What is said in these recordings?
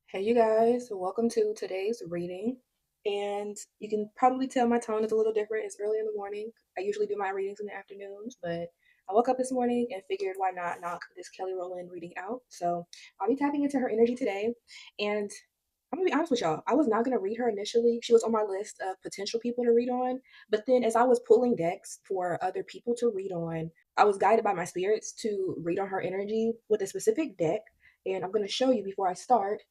Hey, you guys, welcome to today's reading. And you can probably tell my tone is a little different. It's early in the morning. I usually do my readings in the afternoons, but I woke up this morning and figured why not knock this Kelly Rowland reading out. So I'll be tapping into her energy today. And I'm gonna be honest with y'all, I was not gonna read her initially. She was on my list of potential people to read on. But then as I was pulling decks for other people to read on, I was guided by my spirits to read on her energy with a specific deck. And I'm gonna show you before I start,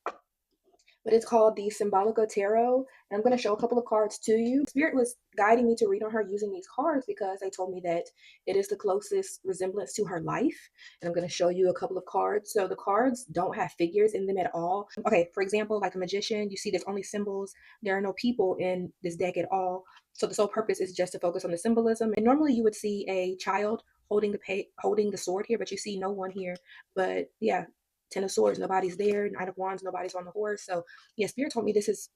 but it's called the Symbolica Tarot. And I'm going to show a couple of cards to you. Spirit was guiding me to read on her using these cards because they told me that it is the closest resemblance to her life. And I'm going to show you a couple of cards. So the cards don't have figures in them at all. Okay, for example, like a magician, you see there's only symbols. There are no people in this deck at all. So the sole purpose is just to focus on the symbolism. And normally you would see a child holding the sword here, but you see no one here. But yeah, Ten of Swords, nobody's there. Knight of Wands, nobody's on the horse. So yeah, Spirit told me this is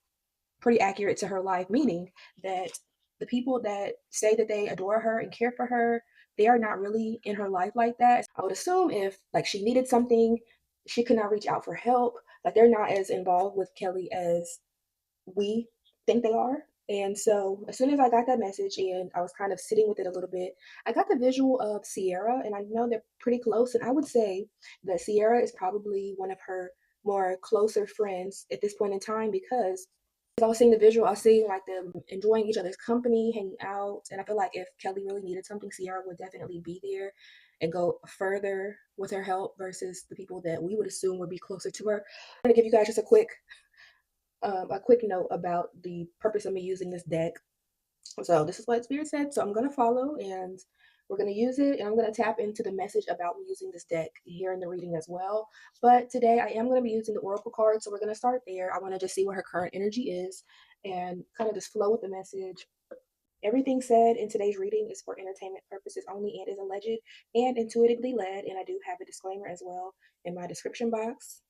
pretty accurate to her life, meaning that the people that say that they adore her and care for her, they are not really in her life like that. I would assume if like she needed something, she could not reach out for help. Like they're not as involved with Kelly as we think they are. And so as soon as I got that message and I was kind of sitting with it a little bit, I got the visual of Sierra, and I know they're pretty close. And I would say that Sierra is probably one of her more closer friends at this point in time because as I was seeing the visual, I was seeing like them enjoying each other's company, hanging out. And I feel like if Kelly really needed something, Sierra would definitely be there and go further with her help versus the people that we would assume would be closer to her. I'm going to give you guys just a quick note about the purpose of me using this deck. So this is what Spirit said. So I'm going to follow and we're going to use it. And I'm going to tap into the message about me using this deck here in the reading as well. But today I am going to be using the Oracle card. So we're going to start there. I want to just see what her current energy is and kind of just flow with the message. Everything said in today's reading is for entertainment purposes only and is alleged and intuitively led. And I do have a disclaimer as well in my description box.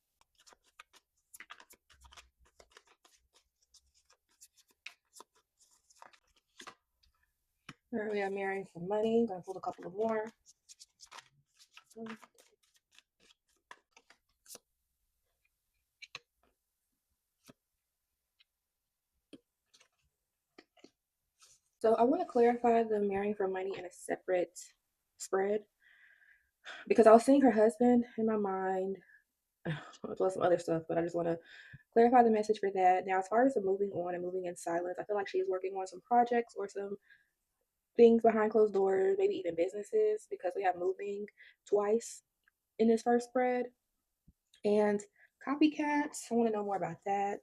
All right, we are marrying for money. I'm going to pull a couple of more. So I want to clarify the marrying for money in a separate spread because I was seeing her husband in my mind, plus some other stuff, but I just want to clarify the message for that. Now, as far as the moving on and moving in silence, I feel like she is working on some projects or some things behind closed doors, maybe even businesses, because we have moving twice in this first spread. And copycats, I want to know more about that.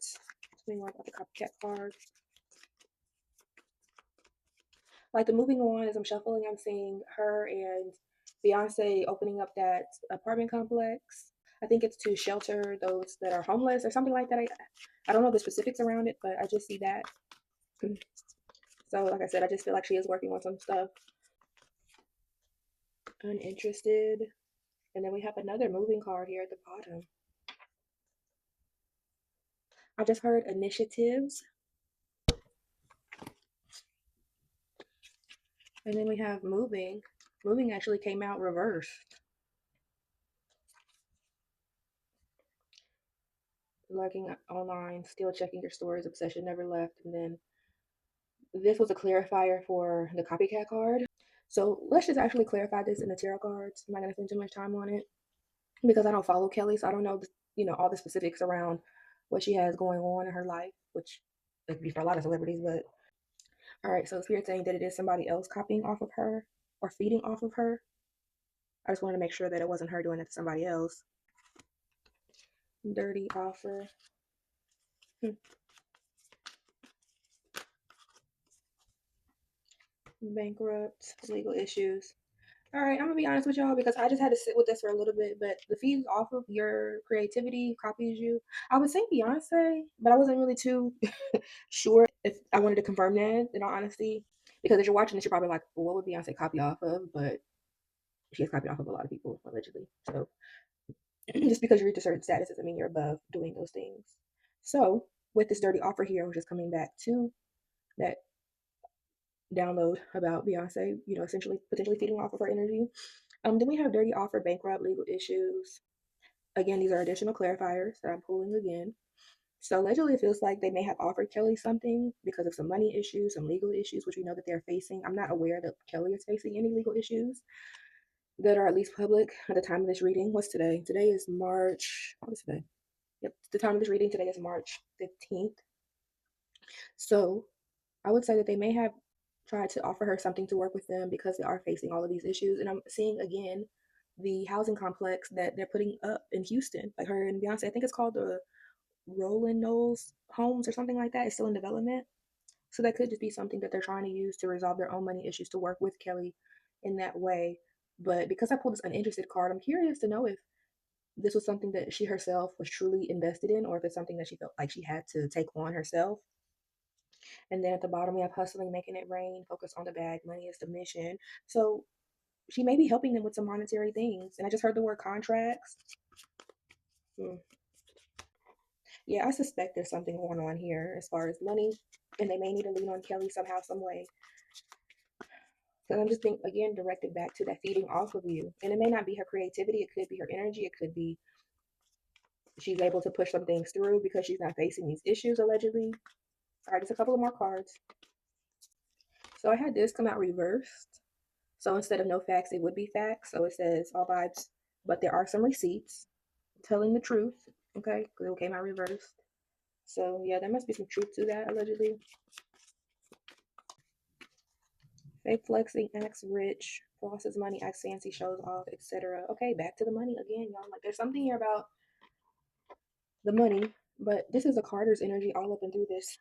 Tell me more about the copycat card. Like the moving on, as I'm shuffling, I'm seeing her and Beyonce opening up that apartment complex. I think it's to shelter those that are homeless or something like that. I don't know the specifics around it, but I just see that. So, like I said, I just feel like she is working on some stuff. Uninterested. And then we have another moving card here at the bottom. I just heard initiatives. And then we have moving. Moving actually came out reversed. Lurking online, still checking your stories, obsession never left. And then this was a clarifier for the copycat card. So let's just actually clarify this in the tarot cards. I'm not going to spend too much time on it because I don't follow Kelly, so I don't know, all the specifics around what she has going on in her life, which it could be for a lot of celebrities. But all right, so Spirit saying that it is somebody else copying off of her or feeding off of her. I just wanted to make sure that it wasn't her doing it to somebody else. Dirty offer. Bankrupt, legal issues. All right, I'm gonna be honest with y'all because I just had to sit with this for a little bit. But the feeds off of your creativity copies you. I would say Beyonce, but I wasn't really too sure if I wanted to confirm that in all honesty. Because as you're watching this, you're probably like, well, what would Beyonce copy off of? But she has copied off of a lot of people allegedly. So just because you reach a certain status doesn't mean you're above doing those things. So with this dirty offer here, which is coming back to that download about Beyonce, essentially potentially feeding off of her energy. Then we have dirty offer, bankrupt, legal issues. Again, these are additional clarifiers that I'm pulling again. So allegedly, it feels like they may have offered Kelly something because of some money issues, some legal issues, which we know that they're facing. I'm not aware that Kelly is facing any legal issues that are at least public at the time of this reading. What's today? Today is March. What is today? Yep, the time of this reading today is March 15th. So I would say that they may have tried to offer her something to work with them because they are facing all of these issues. And I'm seeing again the housing complex that they're putting up in Houston, like her and Beyonce. I think it's called the Rowland homes or something like that. It's still in development. So that could just be something that they're trying to use to resolve their own money issues to work with Kelly in that way. But because I pulled this uninterested card, I'm curious to know if this was something that she herself was truly invested in, or if it's something that she felt like she had to take on herself. And then at the bottom, we have hustling, making it rain, focus on the bag, money is the mission. So she may be helping them with some monetary things. And I just heard the word contracts. Hmm. Yeah, I suspect there's something going on here as far as money, and they may need to lean on Kelly somehow, some way. So I'm just being again directed back to that feeding off of you. And it may not be her creativity, it could be her energy, it could be she's able to push some things through because she's not facing these issues allegedly. All right, just a couple of more cards. So I had this come out reversed. So instead of no facts, it would be facts. So it says all vibes, but there are some receipts telling the truth. Okay, because it came out reversed. So yeah, there must be some truth to that allegedly. Fake flexing, acts rich, flosses money, acts fancy, shows off, etc. Okay, back to the money again, y'all. Like there's something here about the money, but this is a Carter's energy all up and through this.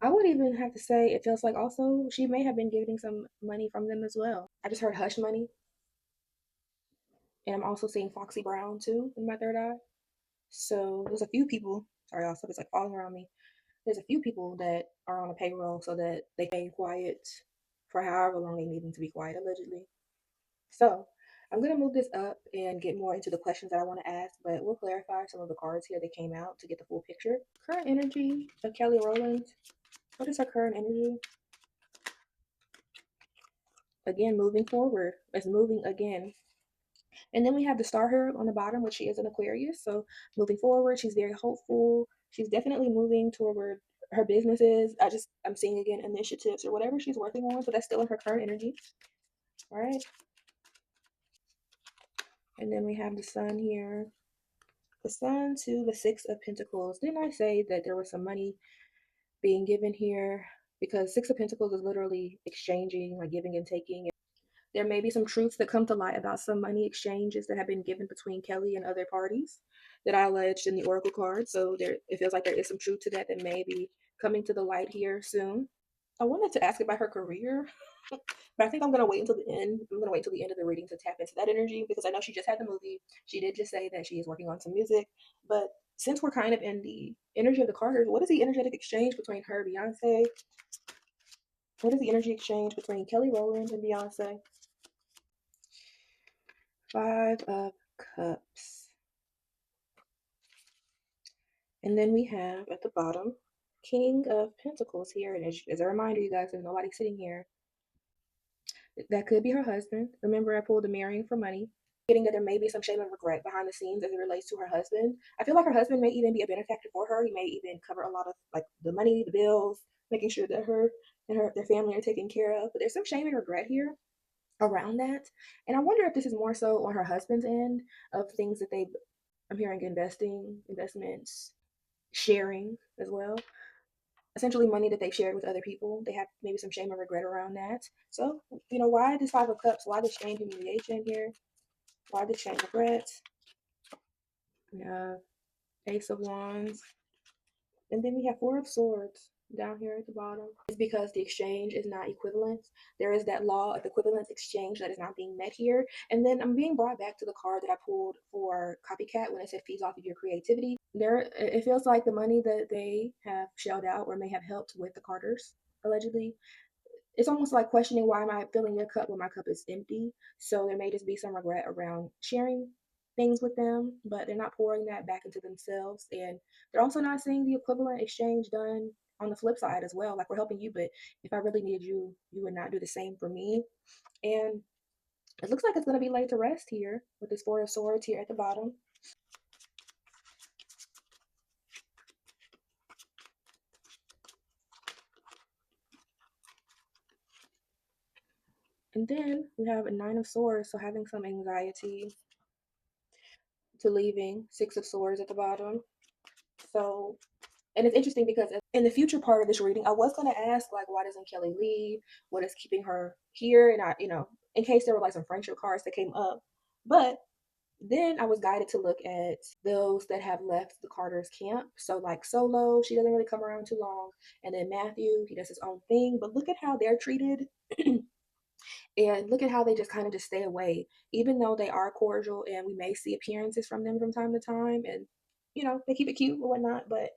I would even have to say it feels like also she may have been getting some money from them as well. I just heard hush money, and I'm also seeing Foxy Brown too in my third eye. So there's a few people. Sorry, also it's like falling around me. There's a few people that are on a payroll so that they can stay quiet for however long they need them to be quiet, allegedly. So I'm gonna move this up and get more into the questions that I want to ask, but we'll clarify some of the cards here that came out to get the full picture. Current energy of Kelly Rowland. What is her current energy? Again, moving forward. It's moving again. And then we have the star here on the bottom, which she is an Aquarius. So moving forward, she's very hopeful. She's definitely moving toward her businesses. I'm seeing again initiatives or whatever she's working on. So that's still in her current energy. All right. And then we have the sun here. The sun to the Six of Pentacles. Didn't I say that there was some money being given here? Because Six of Pentacles is literally exchanging, like giving and taking. There may be some truths that come to light about some money exchanges that have been given between Kelly and other parties that I alleged in the Oracle card. So there, it feels like there is some truth to that that may be coming to the light here soon. I wanted to ask about her career, but I think I'm gonna wait until the end. I'm gonna wait until the end of the reading to tap into that energy because I know she just had the movie. She did just say that she is working on some music, but since we're kind of in the energy of the Carters, what is the energetic exchange between her, Beyonce? What is the energy exchange between Kelly Rowland and Beyonce? Five of Cups. And then we have at the bottom, King of Pentacles here. And as a reminder, you guys, there's nobody sitting here. That could be her husband. Remember, I pulled the marrying for money. Getting that there may be some shame and regret behind the scenes as it relates to her husband. I feel like her husband may even be a benefactor for her. He may even cover a lot of like the money, the bills, making sure that her and their family are taken care of. But there's some shame and regret here around that. And I wonder if this is more so on her husband's end of things that I'm hearing investments, sharing as well. Essentially money that they've shared with other people. They have maybe some shame and regret around that. So, why this Five of Cups? Why this shame, humiliation here? Why this shame, regret? We have Ace of Wands. And then we have Four of Swords down here at the bottom. It's because the exchange is not equivalent. There is that law of equivalence exchange that is not being met here. And then I'm being brought back to the card that I pulled for Copycat when it said feeds off of your creativity. It feels like the money that they have shelled out or may have helped with the Carters, allegedly, it's almost like questioning, why am I filling your cup when my cup is empty? So there may just be some regret around sharing things with them, but they're not pouring that back into themselves. And they're also not seeing the equivalent exchange done on the flip side as well. Like, we're helping you, but if I really needed you, you would not do the same for me. And it looks like it's going to be laid to rest here with this Four of Swords here at the bottom. And then we have a Nine of Swords, so having some anxiety to leaving. Six of Swords at the bottom. So, and it's interesting because in the future part of this reading, I was going to ask, like, why doesn't Kelly leave? What is keeping her here? And in case there were like some friendship cards that came up. But then I was guided to look at those that have left the Carter's camp. So, like Solo, she doesn't really come around too long. And then Matthew, he does his own thing. But look at how they're treated. And look at how they just stay away, even though they are cordial and we may see appearances from them from time to time. And, they keep it cute or whatnot. But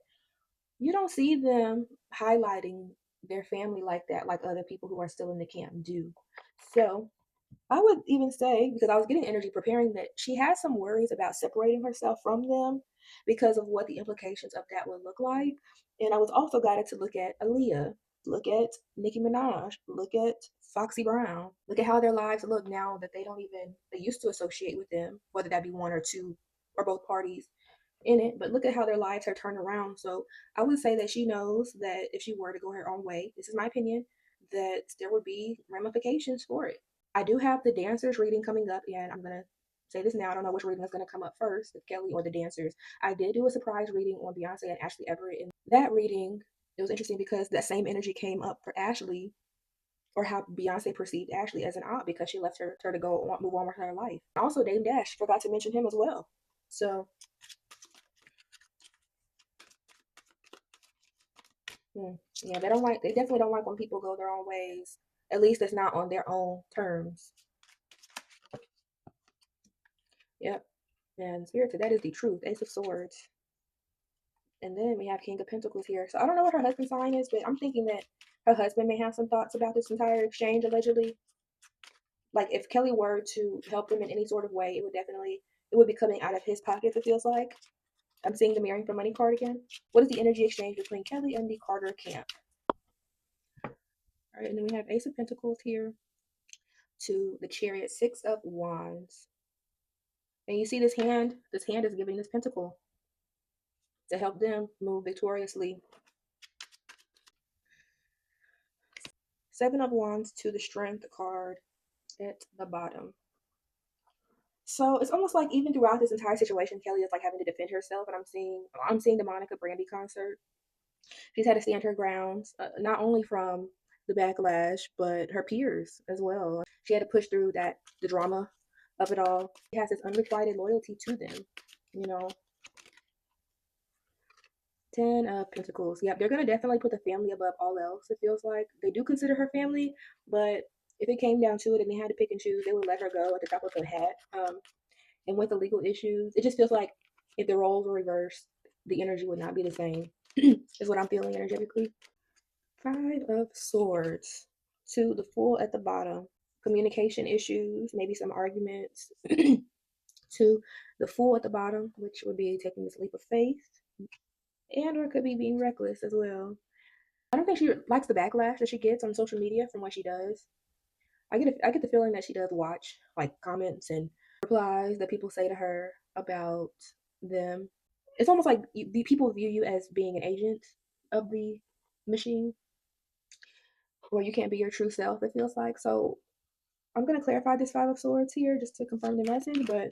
you don't see them highlighting their family like that, like other people who are still in the camp do. So I would even say, because I was getting energy preparing, that she has some worries about separating herself from them because of what the implications of that would look like. And I was also guided to look at Aaliyah, look at Nicki Minaj, look at Foxy Brown, look at how their lives look now that they used to associate with them, whether that be one or two or both parties in it, but look at how their lives have turned around. So I would say that she knows that if she were to go her own way, this is my opinion, that there would be ramifications for it. I do have the dancers reading coming up, and I'm gonna say this now. I don't know which reading is gonna come up first, if Kelly or the dancers. I did do a surprise reading on Beyonce and Ashley Everett. In that reading, it was interesting because that same energy came up for Ashley, or how Beyonce perceived Ashley as an aunt because she left her to go move on with her life. Also, Dame Dash, forgot to mention him as well. So yeah, they definitely don't like when people go their own ways. At least it's not on their own terms. Yep. And Spirit, that is the truth. Ace of Swords. And then we have King of Pentacles here. So I don't know what her husband's sign is, but I'm thinking that her husband may have some thoughts about this entire exchange, allegedly. Like if Kelly were to help him in any sort of way, it would be coming out of his pockets, it feels like. I'm seeing the Marrying for Money card again. What is the energy exchange between Kelly and the Carter camp? All right, and then we have Ace of Pentacles here to the Chariot, Six of Wands. And you see this hand is giving this pentacle to help them move victoriously. Seven of Wands to the Strength card at the bottom. So it's almost like even throughout this entire situation, Kelly is like having to defend herself. And I'm seeing the Monica Brandy concert. She's had to stand her grounds, not only from the backlash, but her peers as well. She had to push through the drama of it all. She has this unrequited loyalty to them, you know. Ten of Pentacles. Yep, they're gonna definitely put the family above all else. It feels like they do consider her family, but if it came down to it and they had to pick and choose, they would let her go at the top of her hat. And with the legal issues, it just feels like if the roles were reversed, the energy would not be the same. Is what I'm feeling energetically. Five of Swords to the Fool at the bottom. Communication issues, maybe some arguments. To the Fool at the bottom, which would be taking this leap of faith, and or it could be being reckless as well. I don't think she likes the backlash that she gets on social media from what she does. I get the feeling that she does watch like comments and replies that people say to her about them. It's almost like the people view you as being an agent of the machine, or you can't be your true self. It feels like so. I'm gonna clarify this Five of Swords here just to confirm the message, but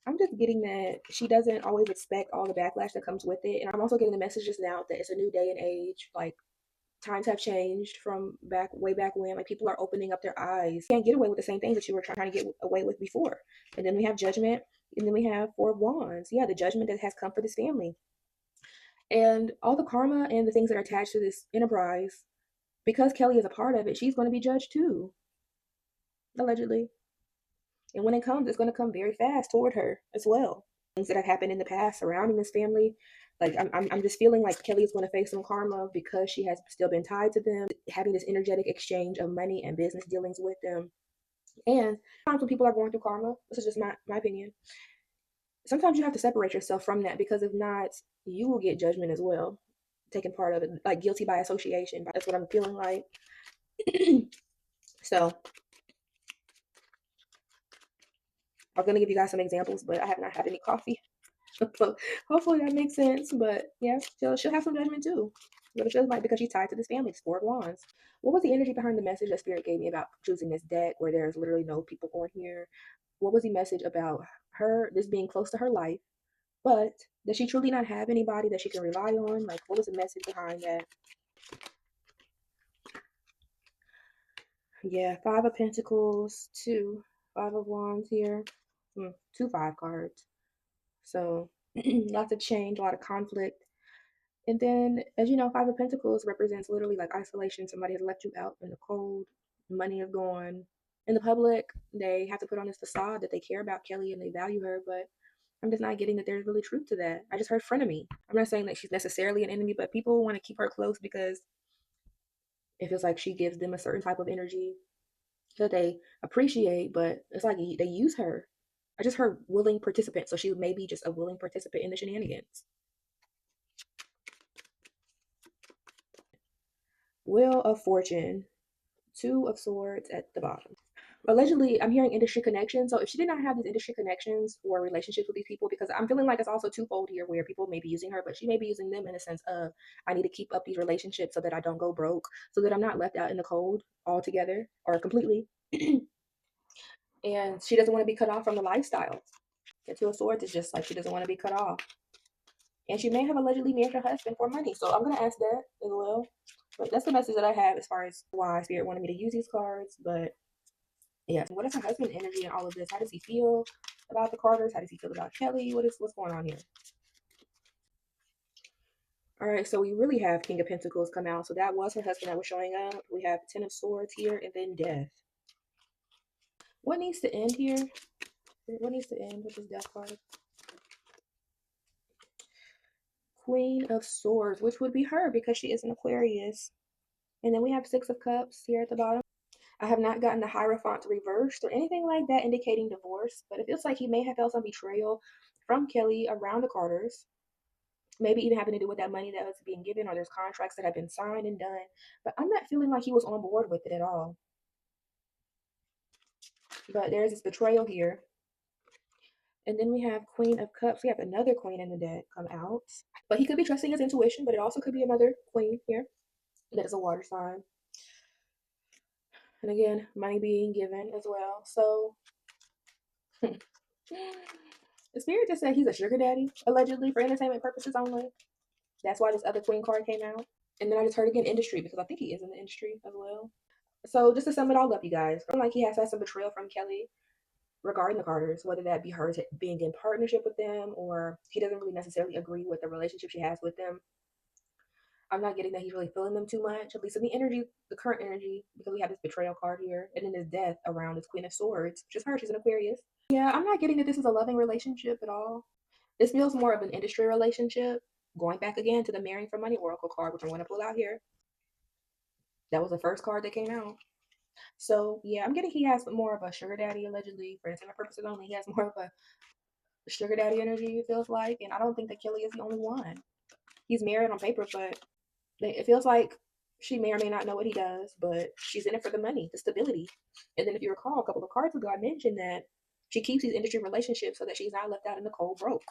I'm just getting that she doesn't always expect all the backlash that comes with it. And I'm also getting the message just now that it's a new day and age. Like times have changed from way back when. Like people are opening up their eyes. You can't get away with the same things that you were trying to get away with before. And then we have Judgment, and then we have Four of Wands. Yeah, the judgment that has come for this family. And all the karma and the things that are attached to this enterprise, because Kelly is a part of it, she's going to be judged too, allegedly. And when it comes, it's going to come very fast toward her as well. Things that have happened in the past surrounding this family, like I'm just feeling like Kelly is going to face some karma because she has still been tied to them, having this energetic exchange of money and business dealings with them. And sometimes when people are going through karma, this is just my opinion, sometimes you have to separate yourself from that, because if not, you will get judgment as well, taking part of it, like guilty by association. That's what I'm feeling like. So I'm going to give you guys some examples, but I have not had any coffee. So hopefully that makes sense. But yeah, she'll have some judgment too. But it feels like because she's tied to this family, it's Four of Wands. What was the energy behind the message that Spirit gave me about choosing this deck where there's literally no people on here? What was the message about her, this being close to her life, but does she truly not have anybody that she can rely on? Like, what was the message behind that? Yeah, Five of Pentacles, two, Five of Wands here, two five cards. So lots of change, a lot of conflict. And then, as you know, Five of Pentacles represents literally like isolation. Somebody has left you out in the cold, money is gone. In the public, they have to put on this facade that they care about Kelly and they value her, but I'm just not getting that there's really truth to that. I just heard frenemy. I'm not saying that she's necessarily an enemy, but people want to keep her close because it feels like she gives them a certain type of energy that they appreciate, but it's like they use her. I just heard willing participant, so she may be just a willing participant in the shenanigans. Wheel of Fortune, Two of Swords at the bottom. Allegedly, I'm hearing industry connections. So if she did not have these industry connections or relationships with these people, because I'm feeling like it's also twofold here where people may be using her, but she may be using them in a sense of I need to keep up these relationships so that I don't go broke, so that I'm not left out in the cold altogether or completely. And she doesn't want to be cut off from the lifestyle. The Two of Swords is just like she doesn't want to be cut off. And she may have allegedly married her husband for money. So I'm going to ask that as well. But that's the message that I have as far as why Spirit wanted me to use these cards. But yeah, what is her husband energy in all of this? How does he feel about the Carters? How does he feel about Kelly? What's going on here? All right, so we really have King of Pentacles come out. So that was her husband that was showing up. We have Ten of Swords here and then Death. What needs to end here? What needs to end with this Death card? Queen of Swords, which would be her because she is an Aquarius. And then we have Six of Cups here at the bottom. I have not gotten the Hierophant reversed or anything like that indicating divorce, but it feels like he may have felt some betrayal from Kelly around the Carters. Maybe even having to do with that money that was being given or there's contracts that have been signed and done. But I'm not feeling like he was on board with it at all. But there's this betrayal here. And then we have Queen of Cups. We have another queen in the deck come out. But he could be trusting his intuition, but it also could be another queen here that is a water sign. And again, money being given as well. So the spirit just said he's a sugar daddy, allegedly for entertainment purposes only. That's why this other queen card came out. And then I just heard again industry because I think he is in the industry as well. So just to sum it all up, you guys, I feel like he has had some betrayal from Kelly regarding the Carters, whether that be her being in partnership with them or he doesn't really necessarily agree with the relationship she has with them. I'm not getting that he's really feeling them too much, at least in the energy, the current energy, because we have this betrayal card here, and then this death around this Queen of Swords, which is her, she's an Aquarius. Yeah, I'm not getting that this is a loving relationship at all. This feels more of an industry relationship. Going back again to the Marrying for Money Oracle card, which I'm going to pull out here. That was the first card that came out. So yeah, I'm getting he has more of a sugar daddy allegedly for entertainment purposes only. He has more of a sugar daddy energy, it feels like, and I don't think that Kelly is the only one. He's married on paper, but it feels like she may or may not know what he does, but she's in it for the money, the stability. And then if you recall, a couple of cards ago, I mentioned that she keeps these industry relationships so that she's not left out in the cold broke.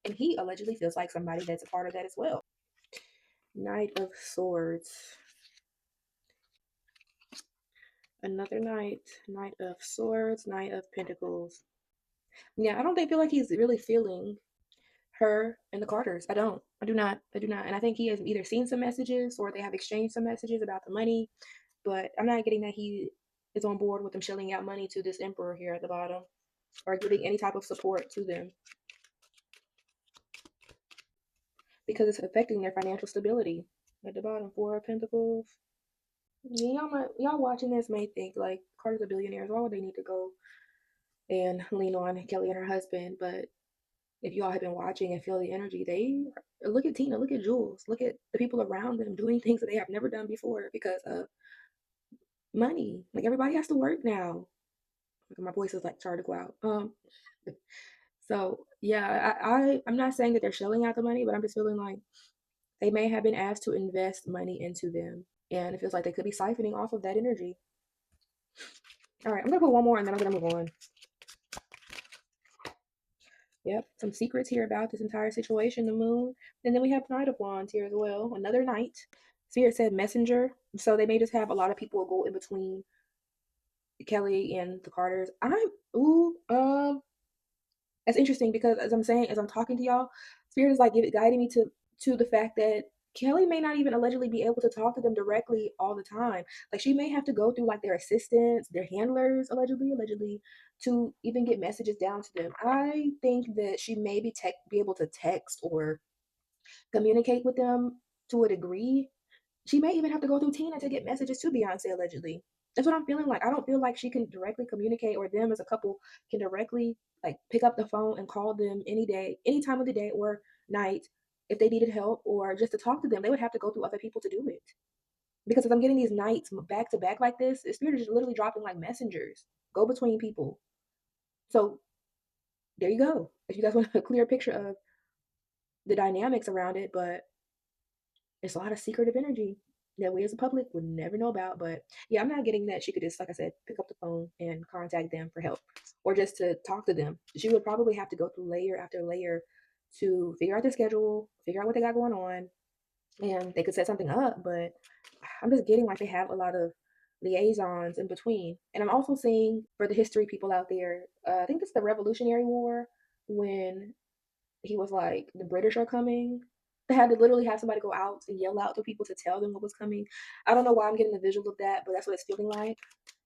And he allegedly feels like somebody that's a part of that as well. Knight of Swords. Another knight. Knight of Swords. Knight of Pentacles. Yeah, I don't feel like he's really feeling her and the Carters. I don't. I do not. I do not. And I think he has either seen some messages or they have exchanged some messages about the money. But I'm not getting that he is on board with them shelling out money to this emperor here at the bottom or giving any type of support to them because it's affecting their financial stability. At the bottom, Four of Pentacles. Yeah, y'all watching this may think like Carter's are billionaires. Why would they need to go and lean on Kelly and her husband? But if y'all have been watching and feel the energy, they look at Tina, look at Jules, look at the people around them doing things that they have never done before because of money. Like everybody has to work now. My voice is like starting to go out. So yeah, I'm not saying that they're shelling out the money, but I'm just feeling like they may have been asked to invest money into them, and it feels like they could be siphoning off of that energy. All right, I'm gonna put one more, and then I'm gonna move on. Yep, some secrets here about this entire situation, the moon. And then we have Knight of Wands here as well. Another knight. Spirit said messenger. So they may just have a lot of people go in between Kelly and the Carters. That's interesting because as I'm saying, as I'm talking to y'all, Spirit is like guiding me to the fact that Kelly may not even allegedly be able to talk to them directly all the time. Like she may have to go through like their assistants, their handlers, allegedly, to even get messages down to them. I think that she may be able to text or communicate with them to a degree. She may even have to go through Tina to get messages to Beyonce allegedly. That's what I'm feeling like. I don't feel like she can directly communicate, or them as a couple can directly like pick up the phone and call them any day, any time of the day or night if they needed help or just to talk to them. They would have to go through other people to do it. Because if I'm getting these nights back to back like this, the spirit is just literally dropping like messengers, go between people. So there you go. If you guys want a clear picture of the dynamics around it, but it's a lot of secretive energy that we as a public would never know about. But yeah, I'm not getting that she could just, like I said, pick up the phone and contact them for help or just to talk to them. She would probably have to go through layer after layer to figure out their schedule, figure out what they got going on, and they could set something up. But I'm just getting like they have a lot of liaisons in between. And I'm also seeing for the history people out there, I think it's the Revolutionary War when he was like, the British are coming. They had to literally have somebody go out and yell out to people to tell them what was coming. I don't know why I'm getting the visual of that, but that's what it's feeling like.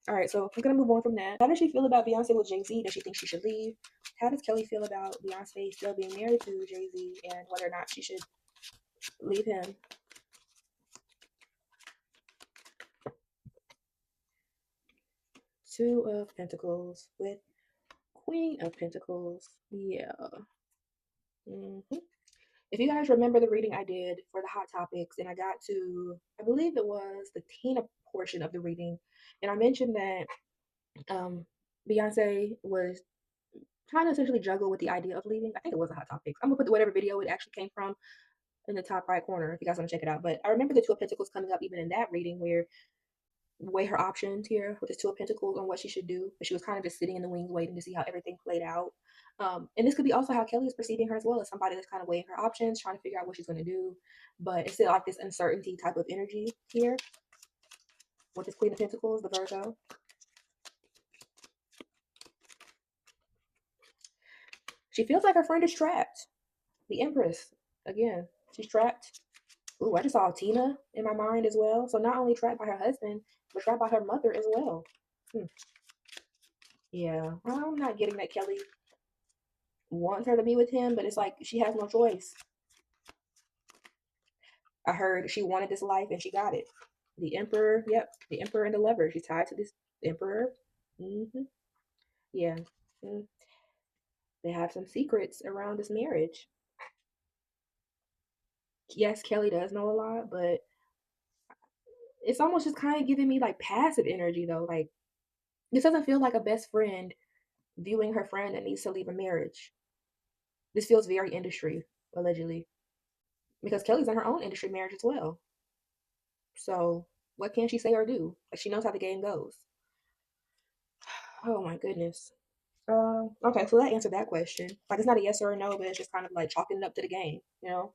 All right, so I'm gonna move on from that. How does she feel about Beyonce with Jay-Z? Does she think she should leave? How does Kelly feel about Beyonce still being married to Jay-Z and whether or not she should leave him? Two of Pentacles with Queen of Pentacles. Yeah. hmm If you guys remember the reading I did for the hot topics, and I got to, I believe it was the Tina portion of the reading, and I mentioned that um, Beyonce was trying to essentially juggle with the idea of leaving. I think it was a hot topics. I'm gonna put whatever video it actually came from in the top right corner if you guys want to check it out. But I remember the Two of Pentacles coming up even in that reading where weigh her options here with the Two of Pentacles on what she should do. But she was kind of just sitting in the wings waiting to see how everything played out. And this could be also how Kelly is perceiving her as well, as somebody that's kind of weighing her options, trying to figure out what she's going to do. But it's still like this uncertainty type of energy here with this Queen of Pentacles, the Virgo. She feels like her friend is trapped. The Empress, again, she's trapped. Ooh, I just saw Tina in my mind as well. So not only trapped by her husband, but trapped by her mother as well. Hmm. Yeah, I'm not getting that Kelly wants her to be with him, but it's like she has no choice. I heard she wanted this life and she got it. The Emperor, yep, the Emperor and the Lover. She's tied to this Emperor. hmm Yeah, mm. They have some secrets around this marriage. Yes, Kelly does know a lot, but it's almost just kind of giving me like passive energy though. Like this doesn't feel like a best friend viewing her friend that needs to leave a marriage. This feels very industry, allegedly, because Kelly's in her own industry marriage as well. So what can she say or do? Like she knows how the game goes. Oh my goodness. Okay, so that answered that question. Like it's not a yes or a no, but it's just kind of like chalking it up to the game, you know?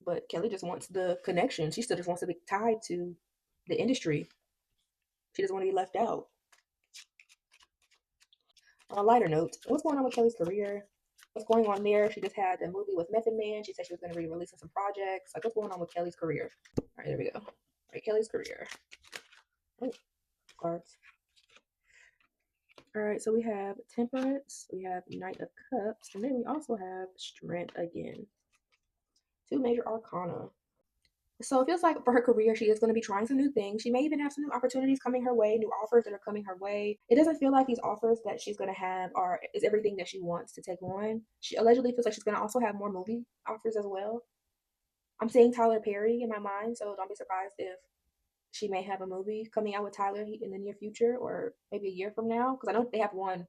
But Kelly just wants the connection. She still just wants to be tied to the industry. She doesn't want to be left out. On a lighter note, what's going on with Kelly's career? What's going on there? She just had the movie with Method Man. She said she was going to be releasing some projects. Like, what's going on with Kelly's career? All right, there we go. All right, Kelly's career. Oh, cards. All right, so we have Temperance, we have Knight of Cups, and then we also have Strength again. Two major arcana. So it feels like for her career, she is going to be trying some new things. She may even have some new opportunities coming her way, new offers that are coming her way. It doesn't feel like these offers that she's going to have are is everything that she wants to take on. She allegedly feels like she's going to also have more movie offers as well. I'm seeing Tyler Perry in my mind, so don't be surprised if she may have a movie coming out with Tyler in the near future or maybe a year from now. Because I know they have one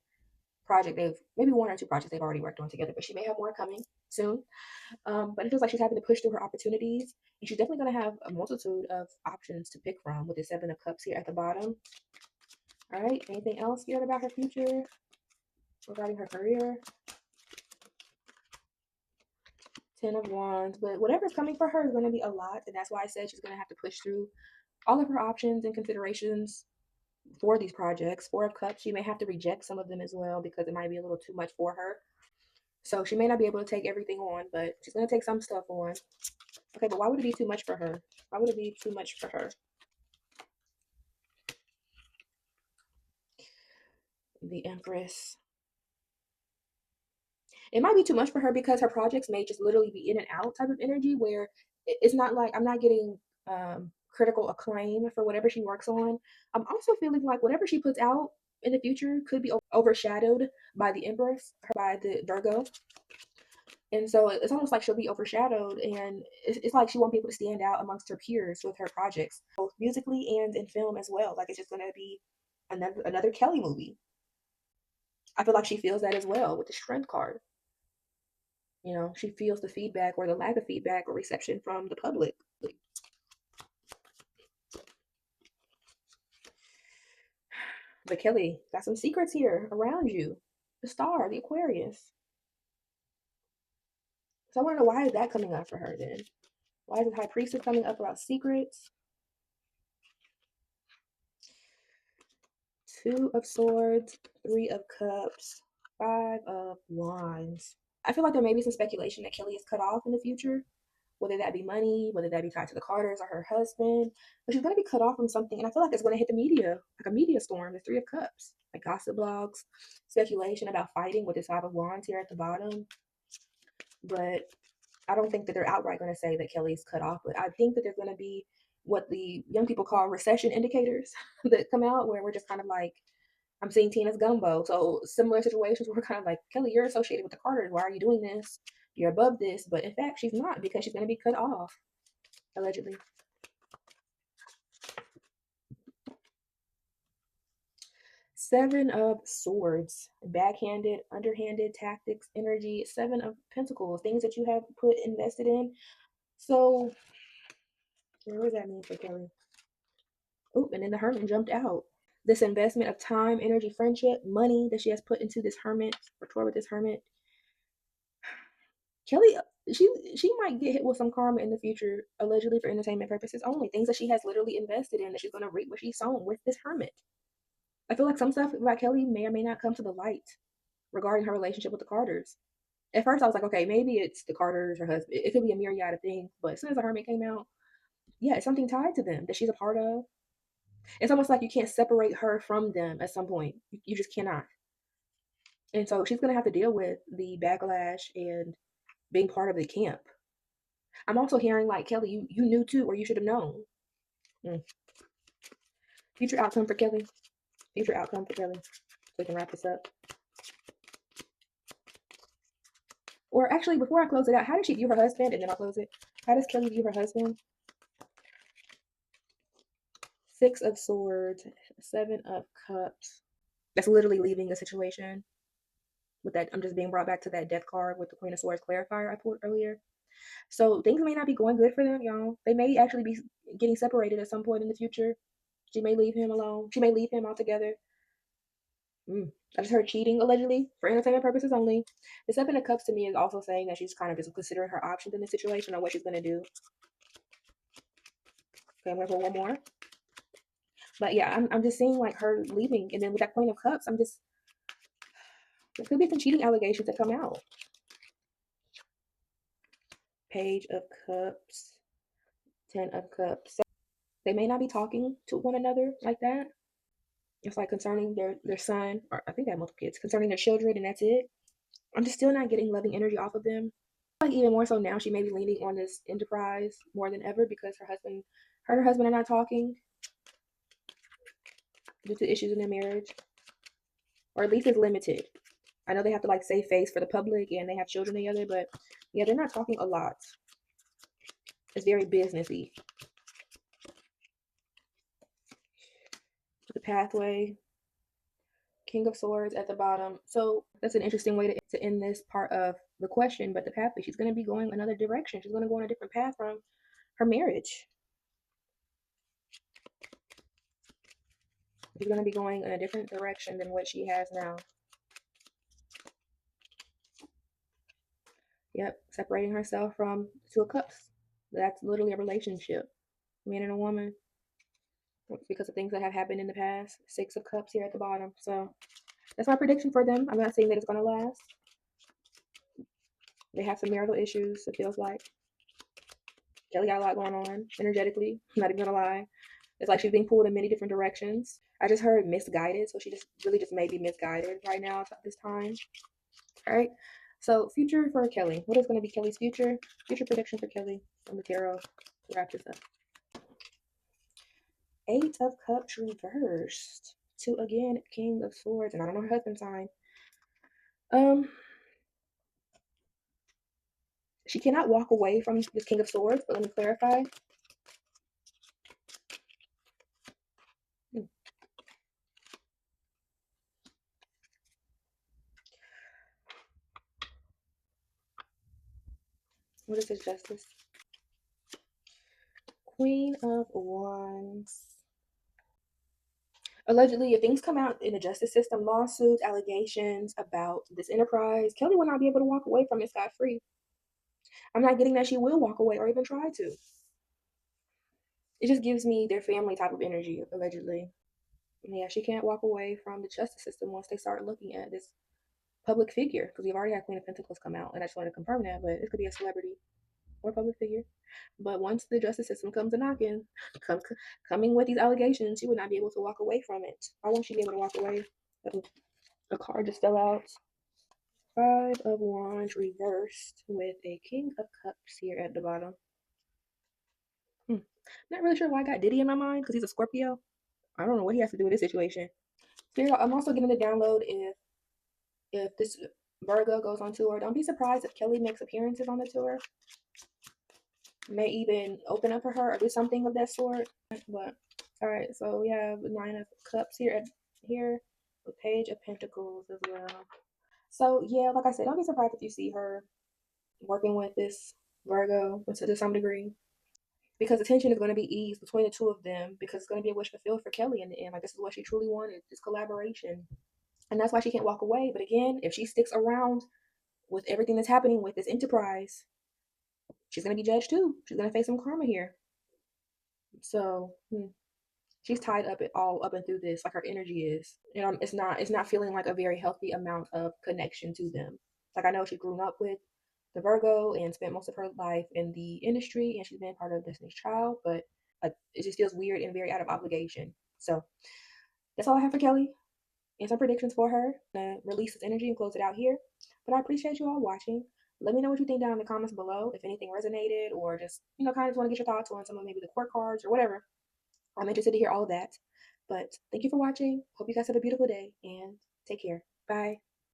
project they've maybe one or two projects they've already worked on together, but she may have more coming soon. But it feels like she's having to push through her opportunities, and she's definitely going to have a multitude of options to pick from with the Seven of Cups here at the bottom. All right, anything else yet about her future regarding her career? Ten of Wands. But whatever's coming for her is going to be a lot. And that's why I said she's going to have to push through all of her options and considerations for these projects. Four of Cups, she may have to reject some of them as well because it might be a little too much for her. So she may not be able to take everything on, but she's going to take some stuff on. Okay, but why would it be too much for her? Why would it be too much for her? The Empress. It might be too much for her because her projects may just literally be in and out type of energy where it's not like I'm not getting critical acclaim for whatever she works on. I'm also feeling like whatever she puts out in the future could be overshadowed by the Empress, by the Virgo. And so it's almost like she'll be overshadowed, and it's like she won't be able to stand out amongst her peers with her projects, both musically and in film as well. Like it's just going to be another Kelly movie. I feel like she feels that as well with the Strength card. You know, she feels the feedback or the lack of feedback or reception from the public. But Kelly got some secrets here around you. The Star, the Aquarius. So I want to know, why is that coming up for her then? Why is the High Priestess coming up about secrets? Two of Swords, Three of Cups, Five of Wands. I feel like there may be some speculation that Kelly is cut off in the future, whether that be money, whether that be tied to the Carters or her husband. But she's going to be cut off from something, and I feel like it's going to hit the media, like a media storm. The Three of Cups, like gossip blogs, speculation about fighting with this Five of Wands here at the bottom. But I don't think that they're outright going to say that Kelly's cut off. But I think that there's going to be what the young people call recession indicators that come out, where we're just kind of like, I'm seeing Tina's gumbo. So similar situations where we're kind of like, Kelly, you're associated with the Carters. Why are you doing this? You're above this. But in fact, she's not, because she's going to be cut off, allegedly. Seven of Swords, backhanded, underhanded tactics, energy. Seven of Pentacles, things that you have put invested in. So, what does that mean for Kelly? Oh, and then the Hermit jumped out. This investment of time, energy, friendship, money that she has put into this Hermit, or tour with this Hermit. Kelly, she might get hit with some karma in the future, allegedly for entertainment purposes only. Things that she has literally invested in that she's going to reap what she's sown with this Hermit. I feel like some stuff about Kelly may or may not come to the light regarding her relationship with the Carters. At first, I was like, okay, maybe it's the Carters, her husband. It could be a myriad of things. But as soon as the Hermit came out, yeah, it's something tied to them that she's a part of. It's almost like you can't separate her from them at some point. You just cannot. And so she's going to have to deal with the backlash and being part of the camp. I'm also hearing like, Kelly, you knew too, or you should have known. Mm. Future outcome for Kelly. Future outcome for Kelly. So we can wrap this up. Or actually, before I close it out, how does she view her husband? And then I'll close it. How does Kelly view her husband? Six of Swords, Seven of Cups. That's literally leaving the situation. With that, I'm just being brought back to that death card with the Queen of Swords clarifier I pulled earlier. So things may not be going good for them, y'all. They may actually be getting separated at some point in the future. She may leave him alone. She may leave him altogether. I just heard cheating, allegedly, for entertainment purposes only. The Seven of Cups to me is also saying that she's kind of just considering her options in this situation on what she's going to do. Okay, I'm going to pull one more. But yeah, I'm just seeing like her leaving. And then with that Queen of Cups, there could be some cheating allegations that come out. Page of Cups, Ten of Cups. They may not be talking to one another like that. It's like concerning their son, or I think they have multiple kids, concerning their children, and that's it. I'm just still not getting loving energy off of them. Like even more so now, she may be leaning on this enterprise more than ever because her and her husband are not talking due to issues in their marriage, or at least it's limited. I know they have to like save face for the public and they have children together, but yeah, they're not talking a lot. It's very businessy. The pathway, King of Swords at the bottom. So that's an interesting way to end this part of the question. But the pathway, she's going to be going another direction. She's going to go on a different path from her marriage. She's going to be going in a different direction than what she has now. Yep, separating herself from Two of Cups. That's literally a relationship, man and a woman, because of things that have happened in the past. Six of Cups here at the bottom. So that's my prediction for them. I'm not saying that it's going to last. They have some marital issues, it feels like. Kelly got a lot going on energetically. I'm not even going to lie. It's like she's being pulled in many different directions. I just heard misguided, so she just really just may be misguided right now at this time. All right. So future for Kelly. What is going to be Kelly's future? Future prediction for Kelly from the tarot to wrap this up. Eight of Cups reversed to again King of Swords, and I don't know her husband's sign. She cannot walk away from this King of Swords, but let me clarify. What is this justice? Queen of Wands. Allegedly, if things come out in the justice system, lawsuits, allegations about this enterprise, Kelly will not be able to walk away from it scot free. I'm not getting that she will walk away or even try to. It just gives me their family type of energy, allegedly. Yeah, she can't walk away from the justice system once they start looking at this public figure, because we've already had Queen of Pentacles come out, and I just wanted to confirm that, but it could be a celebrity or public figure. But once the justice system comes a knocking, coming with these allegations, she would not be able to walk away from it. Why won't she be able to walk away? The card just fell out. Five of Wands reversed with a King of Cups here at the bottom. Not really sure why I got Diddy in my mind, because he's a Scorpio. I don't know what he has to do with this situation. Spirit, I'm also getting the download if this Virgo goes on tour. Don't be surprised if Kelly makes appearances on the tour. May even open up for her or do something of that sort. But all right, so we have Nine of Cups here with Page of Pentacles as well. So yeah, like I said, don't be surprised if you see her working with this Virgo to some degree, because the tension is going to be eased between the two of them, because it's going to be a wish fulfilled for Kelly in the end. Like, this is what she truly wanted, this collaboration, and that's why she can't walk away. But again, if she sticks around with everything that's happening with this enterprise, she's going to be judged too. She's going to face some karma here. So she's tied up it all up and through this, like her energy is. And it's not feeling like a very healthy amount of connection to them. Like, I know she grew up with the Virgo and spent most of her life in the industry, and she's been part of Destiny's Child, but like, it just feels weird and very out of obligation. So that's all I have for Kelly and some predictions for her. I'm gonna release this energy and close it out here. But I appreciate you all watching. Let me know what you think down in the comments below, if anything resonated, or just, kind of want to get your thoughts on some of maybe the court cards or whatever. I'm interested to hear all of that. But thank you for watching. Hope you guys have a beautiful day, and take care. Bye.